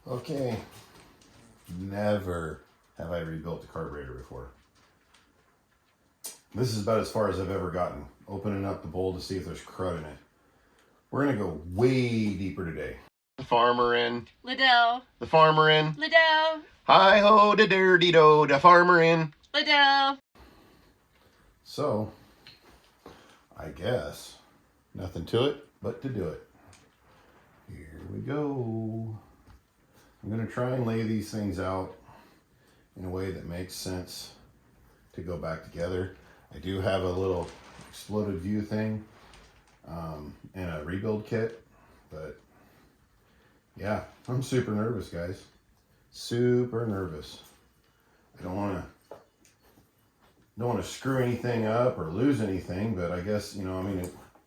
Okay, never have I rebuilt a carburetor before. This is about as far as I've ever gotten. Opening up the bowl to see if there's crud in it. We're gonna go way deeper today. The farmer in. Liddell. The farmer in. Liddell. Hi ho, da dirty do, the farmer in. Liddell. So, I guess nothing to it but to do it. Here we go. I'm going to try and lay these things out in a way that makes sense to go back together. I do have a little exploded view thing and a rebuild kit, but yeah, I'm super nervous, guys. Super nervous. I don't want to screw anything up or lose anything, but I guess,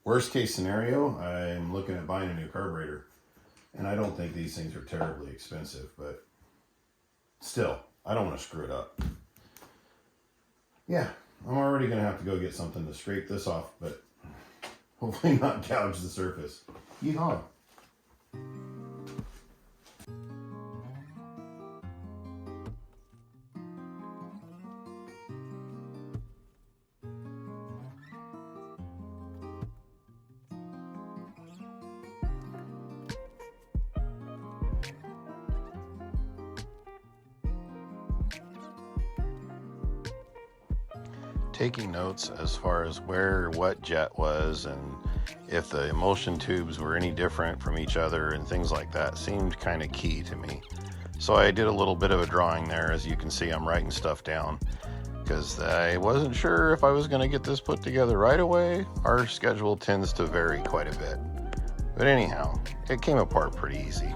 worst case scenario, I'm looking at buying a new carburetor. And I don't think these things are terribly expensive, but still, I don't want to screw it up. Yeah, I'm already going to have to go get something to scrape this off, but hopefully not gouge the surface. Yeehaw. Taking notes as far as where what jet was and if the emulsion tubes were any different from each other and things like that seemed kind of key to me. So I did a little bit of a drawing there. As you can see, I'm writing stuff down because I wasn't sure if I was going to get this put together right away. Our schedule tends to vary quite a bit. But anyhow, it came apart pretty easy.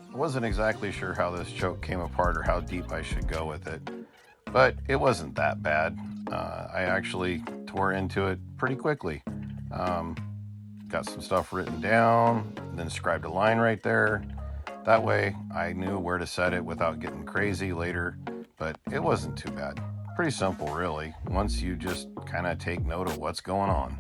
I wasn't exactly sure how this choke came apart or how deep I should go with it, but it wasn't that bad. I actually tore into it pretty quickly. Got some stuff written down, and then scribed a line right there. That way I knew where to set it without getting crazy later, but it wasn't too bad. Pretty simple, really, once you just kind of take note of what's going on.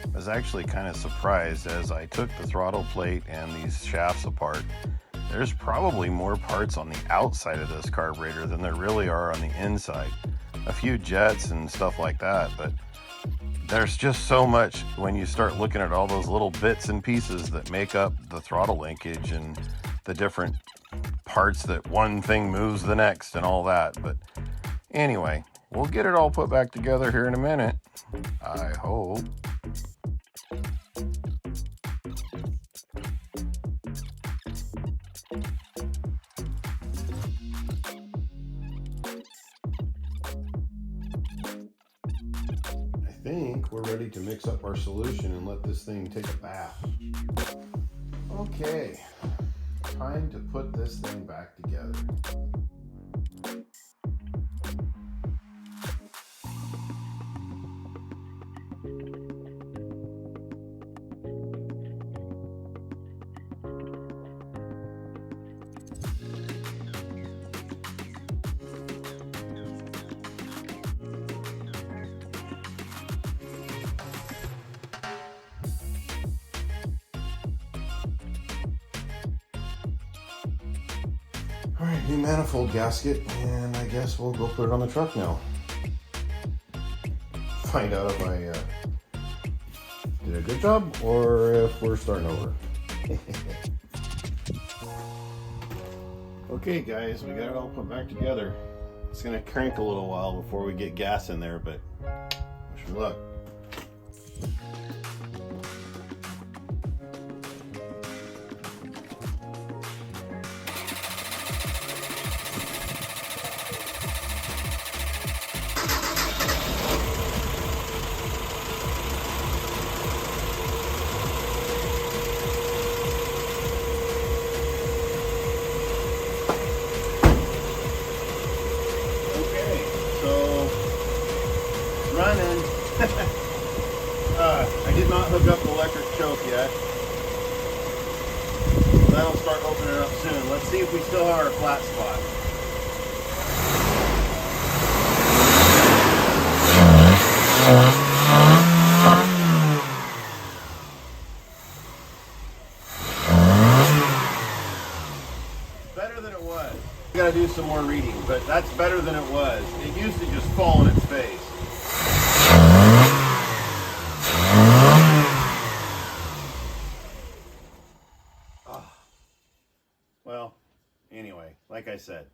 I was actually kind of surprised as I took the throttle plate and these shafts apart. There's probably more parts on the outside of this carburetor than there really are on the inside. A few jets and stuff like that, but there's just so much when you start looking at all those little bits and pieces that make up the throttle linkage and the different parts that one thing moves the next and all that. But anyway, we'll get it all put back together here in a minute, I hope. I think we're ready to mix up our solution and let this thing take a bath. Okay, time to put this thing back together. All right, new manifold gasket, and I guess we'll go put it on the truck now. Find out if I did a good job or if we're starting over. Okay guys, we got it all put back together. It's gonna crank a little while before we get gas in there, but wish me luck. Running. I did not hook up the electric choke yet. That'll start opening up soon. Let's see if we still have our flat spot. Better than it was. I gotta do some more reading, but that's better than it was. It used to just fall on its face. Well, anyway, like I said,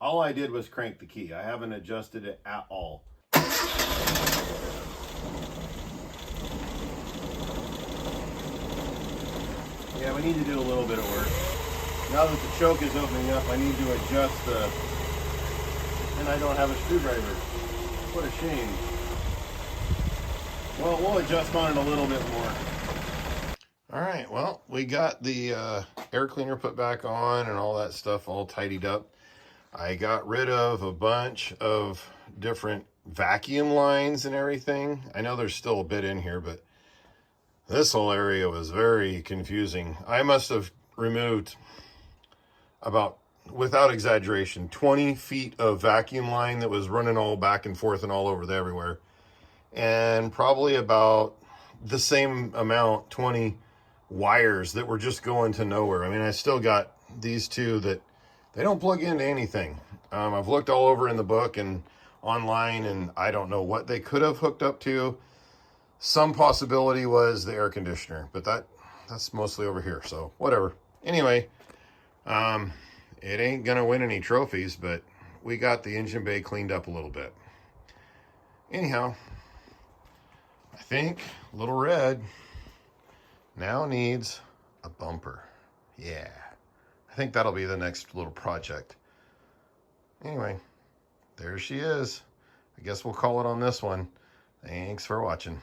all I did was crank the key. I haven't adjusted it at all. Yeah, we need to do a little bit of work. Now that the choke is opening up, I need to adjust the... And I don't have a screwdriver. What a shame. Well, we'll adjust on it a little bit more. All right, well, we got the air cleaner put back on and all that stuff all tidied up. I got rid of a bunch of different vacuum lines and everything. I know there's still a bit in here, but this whole area was very confusing. I must have removed about, without exaggeration, 20 feet of vacuum line that was running all back and forth and all over everywhere. And probably about the same amount, 20 wires that were just going to nowhere. I mean, I still got these two that they don't plug into anything. I've looked all over in the book and online, and I don't know what they could have hooked up to. Some possibility was the air conditioner, but that's mostly over here, so whatever. Anyway, it ain't gonna win any trophies, but we got the engine bay cleaned up a little bit. Anyhow, I think Lil Red now needs a bumper. Yeah, I think that'll be the next little project. Anyway, there she is. I guess we'll call it on this one. Thanks for watching.